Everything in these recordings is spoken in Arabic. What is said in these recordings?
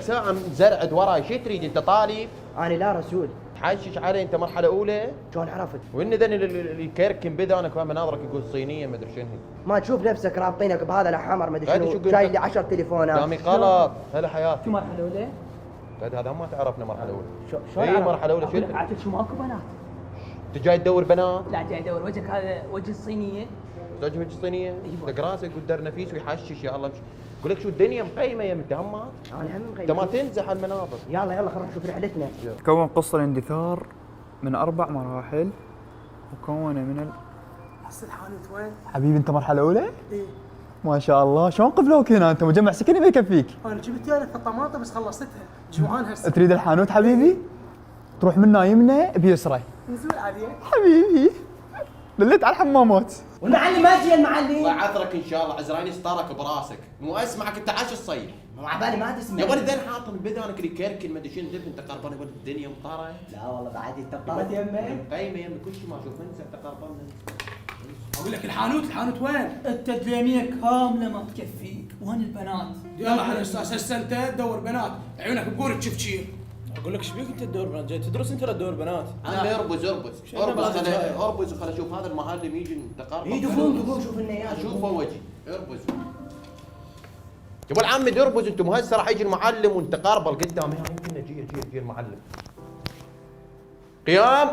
ساعه زرعت وراي، شو تريد انت طالب؟ انا لا رسول. تحشش علي انت مرحله اولى؟ شلون عرفت؟ وان ذن اللي يكركم بذانك مناظرك يقول صينيه ما ادري شنو. ما تشوف نفسك رابطينك بهذا الحمر ما ادري هذه شو شنو، قلت؟ جاي لي 10 تليفونات. كلامي غلط. هلا حياتي. شو مرحله اولى؟ بعد هذا ما تعرفنا مرحله اولى. شلون اي عرفت؟ مرحله اولى شنو؟ عاد شو ماكو بنات؟ انت جاي تدور بنات؟ لا جاي ادور وجهك هذا وجه الصينيه. زوجك وجه صينيه؟ أيوة. دق راسك ودر نفيس ويحشش يا الله. يقول لك شو الدنيا مقيمه يا متهمات. انا هم انت ما مغيب. تنزح المناظر. يلا يلا خلينا نشوف رحلتنا. تكون قصة الاندثار من 4 مراحل مكونة من هسه الحانوت وين؟ حبيبي انت مرحلة أولى؟ ايه ما شاء الله، شلون قفلوك هنا؟ انت مجمع سكني ما يكفيك. انا جبت لك الطماطم بس خلصتها، جوعان هسه. تريد الحانوت حبيبي؟ تروح من يمنى بيسرى. نزول عليك. حبيبي دليت على الحمامات. والمعلم ما جي الله المعلم. يعذرك ان شاء الله، عزراني ستارك براسك، مو اسمعك انت عاش الصيح. مع بالي ما تسمع. يا ولد ذن حاط من بذانك اللي كركن ما ادري شنو ذب انت قربان يا ولد الدنيا مطاره. لا والله بعد انت بطلت يمي. مقيمه يمي كل شيء ما اشوف انسى انت قربان. اقول لك الحانوت وين؟ التدليميه كامله ما تكفيك، وين البنات؟ يلا على اساس هسه انت تدور بنات، عيونك بقول تشفشير. اقول لك ايش بيك انت تدور بنات؟ جاي تدرس انت ولا تدور بنات؟ انا اربز اربز شنو اربز بعد خلي الجاي؟ اربز وخلي اشوف هذا المعلم يجي تقرب. اي دقوم شوف لنا اياه. اشوفه وجهي اربز. يا ابو العم اربز انتم هسه راح يجي المعلم وانت قاربه لقدام. يمكن يجي المعلم. قيام.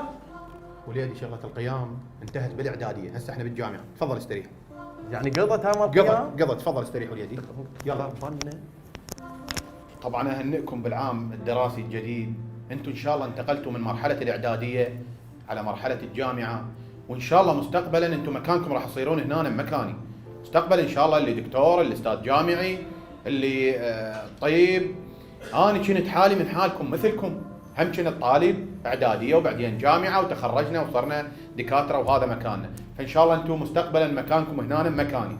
وليدي شغله القيام انتهت بالاعداديه، هسه احنا بالجامعه، تفضل استريح. يعني قضت ها قضت تفضل استريح وليدي. يلا طبعا اهنئكم بالعام الدراسي الجديد، انتم ان شاء الله انتقلتوا من مرحله الاعداديه على مرحله الجامعه، وان شاء الله مستقبلا انتم مكانكم راح تصيرون هنا مكاني. مستقبلا ان شاء الله اللي دكتور، اللي استاذ جامعي، اللي طيب. انا كنت حالي من حالكم مثلكم، هم كنت طالب اعداديه وبعدين جامعه وتخرجنا وصرنا دكاتره وهذا مكاننا، فان شاء الله انتم مستقبلا مكانكم هنا مكاني.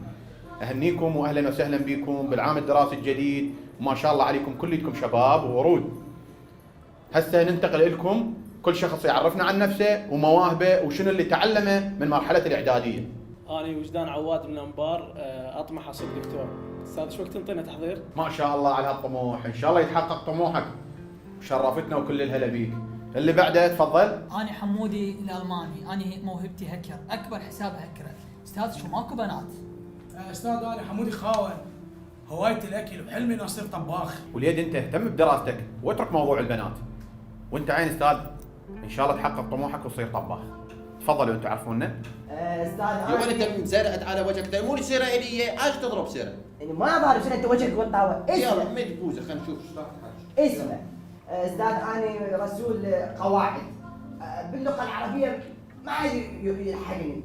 اهنيكم واهلا وسهلا بكم بالعام الدراسي الجديد، وما شاء الله عليكم كلكم شباب وورود. هسه ننتقل لكم، كل شخص يعرفنا عن نفسه ومواهبه وشنو اللي تعلمه من مرحله الاعداديه. اني وجدان عواد من الانبار، اطمح اصير دكتور. استاذ شو وقت تنطينا تحضير؟ ما شاء الله على هالطموح، ان شاء الله يتحقق طموحك. شرفتنا وكل الهلا بيك. اللي بعده تفضل. انا حمودي الالماني، انا موهبتي هكر، اكبر حساب هكره. استاذ شو ماكو بنات؟ استاذ انا حمودي خاون، هوايتي الاكل وحلمي اني اصير طباخ. وليد انت اهتم بدراستك واترك موضوع البنات. وانت عين استاذ، ان شاء الله تحقق طموحك وتصير طباخ. تفضلوا انتم عرفونا. استاذ يا ولد انت مزرعت على وجهك، مو سيره الي، ايش تضرب سيره؟ يعني ما بعرف شنو انت وجهك والطاوه. يلا اسمع ما تفوز خلينا نشوف اسمع استاذ انا رسول قواعد باللغه العربيه ما يلحقني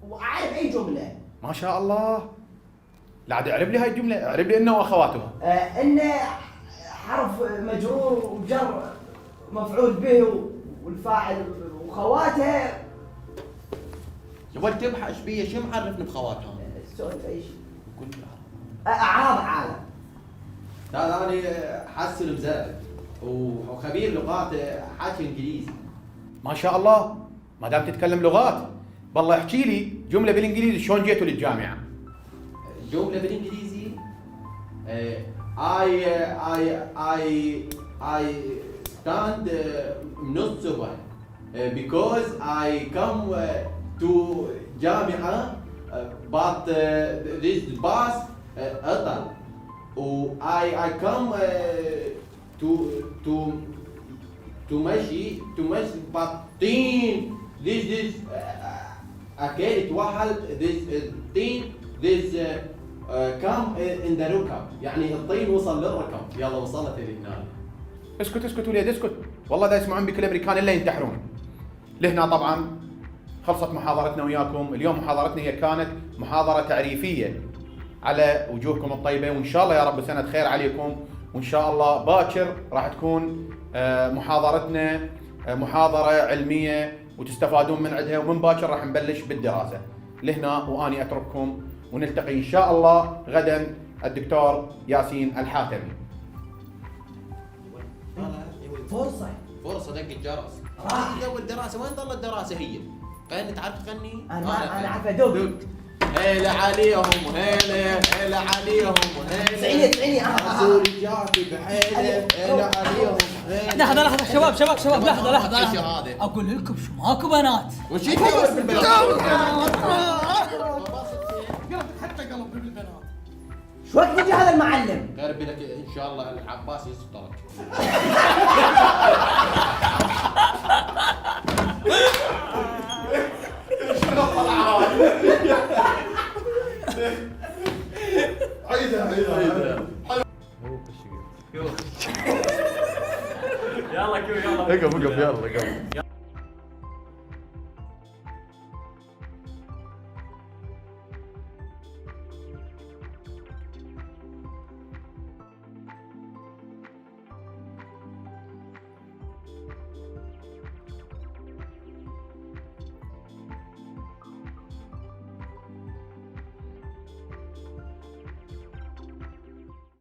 واعرف اي جمله. ما شاء الله. لا عاد اعرب لي هاي الجمله، اعرب لي انه واخواتها. ان حرف مجرور وجر مفعول به والفاعل وخواته. يا ولد تبحث ايش بيه، شو معرفني بخواتها؟ سولف اي شيء. قول لي. اعراض عالم. لا انا حاسن بزاد وخبير لغات، حاكي انجليزي. ما شاء الله، ما دام تتكلم لغات، بالله احكي لي جمله بالانجليزي شلون جيتوا للجامعه؟ جمله بالانجليزي I stand من الصبح because I come to جامعه but this bus عطل و I come to مشي بعدين this أكيد توحل this طين this come in the ركب، يعني الطين وصل للركب. يلا وصلت لهنا. اسكت وليد اسكت، والله دا يسمعون بك الامريكان الا ينتحرون. لهنا طبعا خلصت محاضرتنا وياكم. اليوم محاضرتنا هي كانت محاضرة تعريفية على وجوهكم الطيبة، وان شاء الله يا رب سنة خير عليكم، وان شاء الله باكر راح تكون محاضرتنا محاضرة علمية وتستفادون من عندها، ومن باكر راح نبلش بالدراسة. لهنا واني اترككم، ونلتقي ان شاء الله غدا الدكتور ياسين الحاتمي. فرصة دق الجرس. راح جو الدراسة، وين ظل الدراسة هي؟ كانت تعرف تغني؟ انا عارفه دوب. هلا عليهم هلا عليهم سعيني سورياتي بحيله هلا عليهم لحظة لحظة شباب لحظة إيش هذا؟ أقول لكم شو ماكو بنات. وش يتجوز بالبنات؟ حتى قلب بالبنات. شو وقت يجي هذا المعلم؟ قربي لك ان شاء الله العباس يسترك. عيدها يلا كيو يلا. اقف يلا.